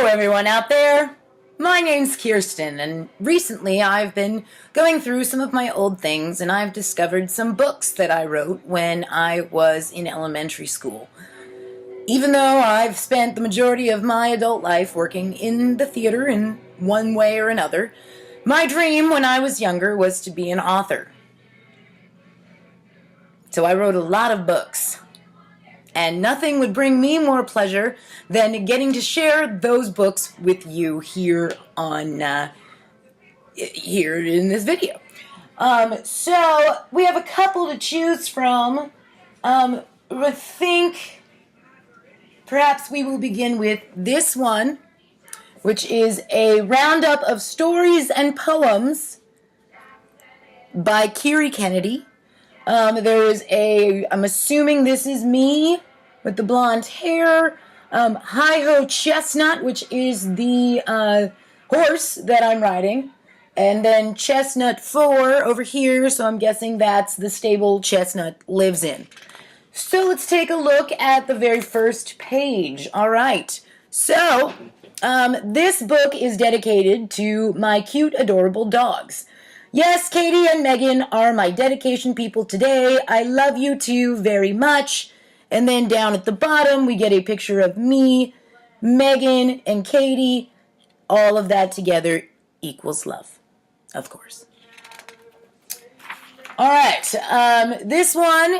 everyone out there. My name's Kirsten, and recently I've been going through some of my old things, and I've discovered some books that I wrote when I was in elementary school. Even though I've spent the majority of my adult life working in the theater in one way or another, my dream when I was younger was to be an author. So I wrote a lot of books. And nothing would bring me more pleasure than getting to share those books with you here in this video. So we have a couple to choose from. I think perhaps we will begin with this one, which is a roundup of stories and poems by Kiri Kennedy. I'm assuming this is me with the blonde hair, Hi-Ho Chestnut, which is the horse that I'm riding, and then Chestnut 4 over here, so I'm guessing that's the stable Chestnut lives in. So let's take a look at the very first page. All right, so this book is dedicated to my cute, adorable dogs. Yes, Katie and Megan are my dedication people today. I love you two very much. And then down at the bottom, we get a picture of me, Megan, and Katie. All of that together equals love, of course. All right, this one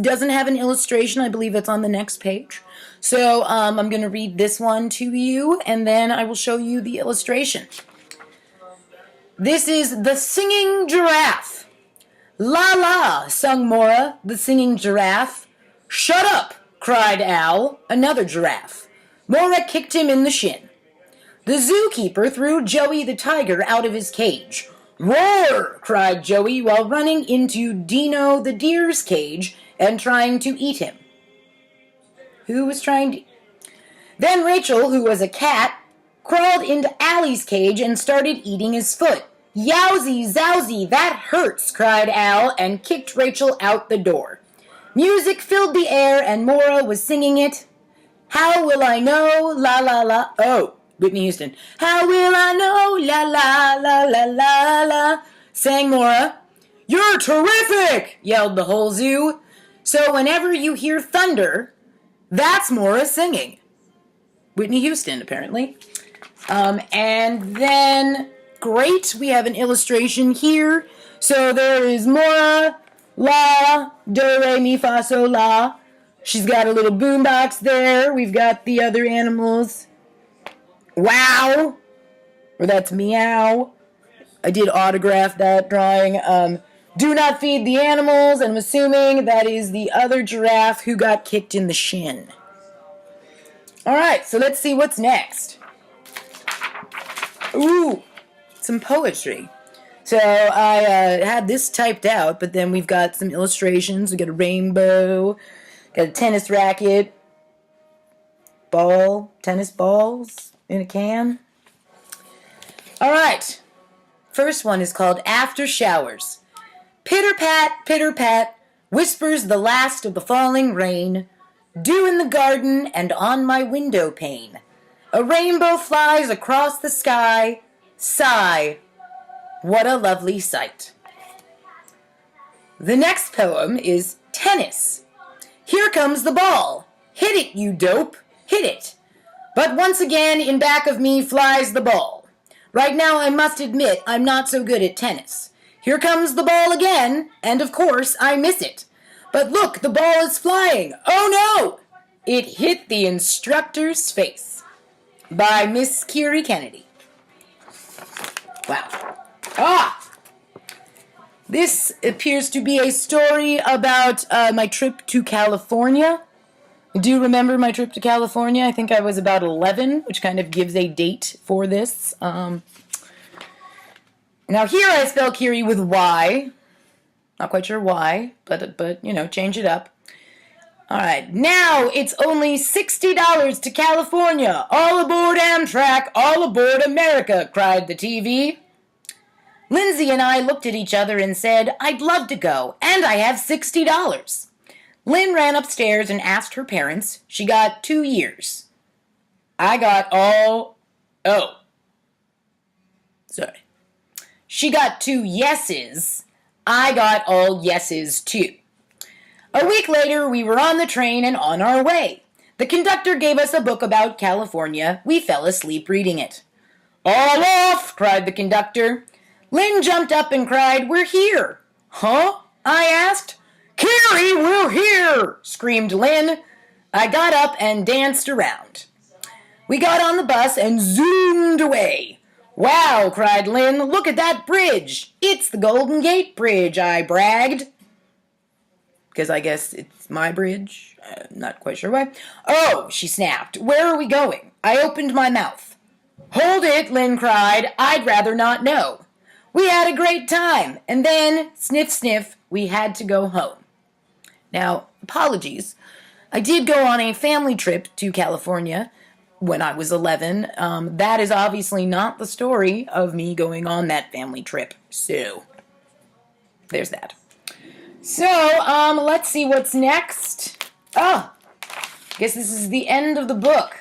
doesn't have an illustration. I believe it's on the next page. So I'm going to read this one to you, and then I will show you the illustration. This is The Singing Giraffe. La la, sung Mora, the singing giraffe. Shut up, cried Al, another giraffe. Mora kicked him in the shin. The zookeeper threw Joey the tiger out of his cage. Roar, cried Joey while running into Dino the deer's cage and trying to eat him. Who was trying to... Then Rachel, who was a cat, crawled into Allie's cage and started eating his foot. Yowzy, zowzy, that hurts, cried Al, and kicked Rachel out the door. Music filled the air, and Mora was singing it. How will I know, la la la, oh, Whitney Houston. How will I know, la la la la la la, sang Mora. You're terrific, yelled the whole zoo. So whenever you hear thunder, that's Mora singing. Whitney Houston, apparently. And then, great, we have an illustration here. So there is Mora, la, do, re, mi, fa, sol, la. She's got a little boombox there. We've got the other animals. Wow, or that's meow. I did autograph that drawing. Do not feed the animals, and I'm assuming that is the other giraffe who got kicked in the shin. All right, so let's see what's next. Ooh, some poetry. So I had this typed out, but then we've got some illustrations. We got a rainbow, got a tennis racket, tennis balls in a can. All right, first one is called After Showers. Pitter-pat, whispers the last of the falling rain. Dew in the garden and on my window pane. A rainbow flies across the sky. Sigh, what a lovely sight. The next poem is Tennis. Here comes the ball. Hit it, you dope. Hit it. But once again, in back of me flies the ball. Right now, I must admit, I'm not so good at tennis. Here comes the ball again, and of course, I miss it. But look, the ball is flying. Oh no! It hit the instructor's face. By Miss Kiri Kennedy. Wow. This appears to be a story about my trip to California. I do remember my trip to California. I think I was about 11, which kind of gives a date for this. Now here I spell Kiri with Y. Not quite sure why, but you know, change it up. All right, now it's only $60 to California. All aboard Amtrak, all aboard America, cried the TV. Lindsay and I looked at each other and said, I'd love to go, and I have $60. Lynn ran upstairs and asked her parents. She got 2 years. I got all... Oh. Sorry. She got 2 yeses. I got all yeses, too. A week later, we were on the train and on our way. The conductor gave us a book about California. We fell asleep reading it. All off, cried the conductor. Lynn jumped up and cried, we're here. Huh? I asked. Kiri, we're here, screamed Lynn. I got up and danced around. We got on the bus and zoomed away. Wow, cried Lynn, look at that bridge. It's the Golden Gate Bridge, I bragged. Because I guess it's my bridge. I'm not quite sure why. Oh, she snapped. Where are we going? I opened my mouth. Hold it, Lynn cried. I'd rather not know. We had a great time. And then, sniff, sniff, we had to go home. Now, apologies. I did go on a family trip to California when I was 11. That is obviously not the story of me going on that family trip. So, there's that. So, let's see what's next. Oh, I guess this is the end of the book.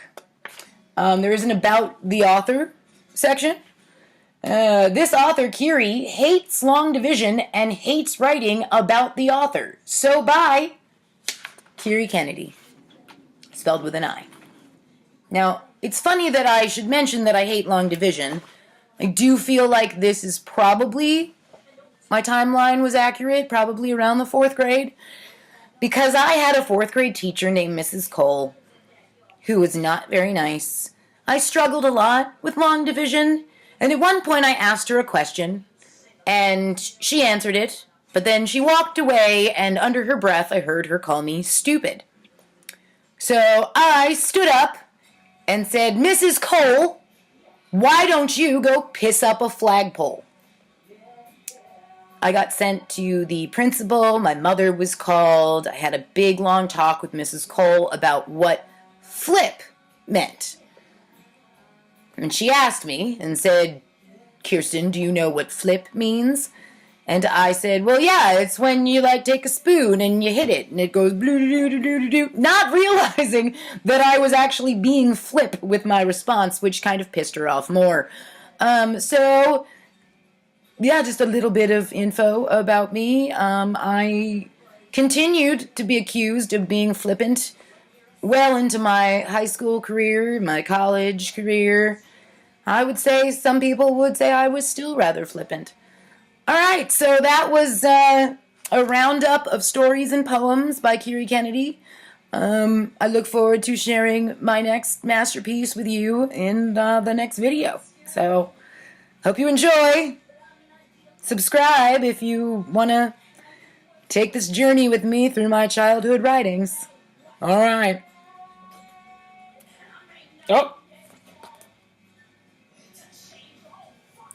There is an about the author section. This author, Kiri, hates long division and hates writing about the author. So, bye, Kiri Kennedy. Spelled with an I. Now, it's funny that I should mention that I hate long division. I do feel like this is probably... My timeline was accurate, probably around the 4th grade, because I had a 4th grade teacher named Mrs. Cole, who was not very nice. I struggled a lot with long division, and at one point I asked her a question, and she answered it, but then she walked away, and under her breath I heard her call me stupid. So I stood up and said, Mrs. Cole, why don't you go piss up a flagpole? I got sent to the principal, my mother was called, I had a big long talk with Mrs. Cole about what flip meant. And she asked me and said, Kirsten, do you know what flip means? And I said, well, yeah, it's when you, take a spoon and you hit it and it goes blue-doo-doo-doo-doo-doo, not realizing that I was actually being flip with my response, which kind of pissed her off more. Yeah, just a little bit of info about me. I continued to be accused of being flippant well into my high school career, my college career. I would say some people would say I was still rather flippant. All right, so that was a roundup of stories and poems by Kiri Kennedy. I look forward to sharing my next masterpiece with you in the next video. So, hope you enjoy. Subscribe if you want to take this journey with me through my childhood writings. All right. Oh.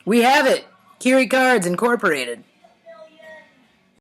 We have it. Kiri Cards Incorporated.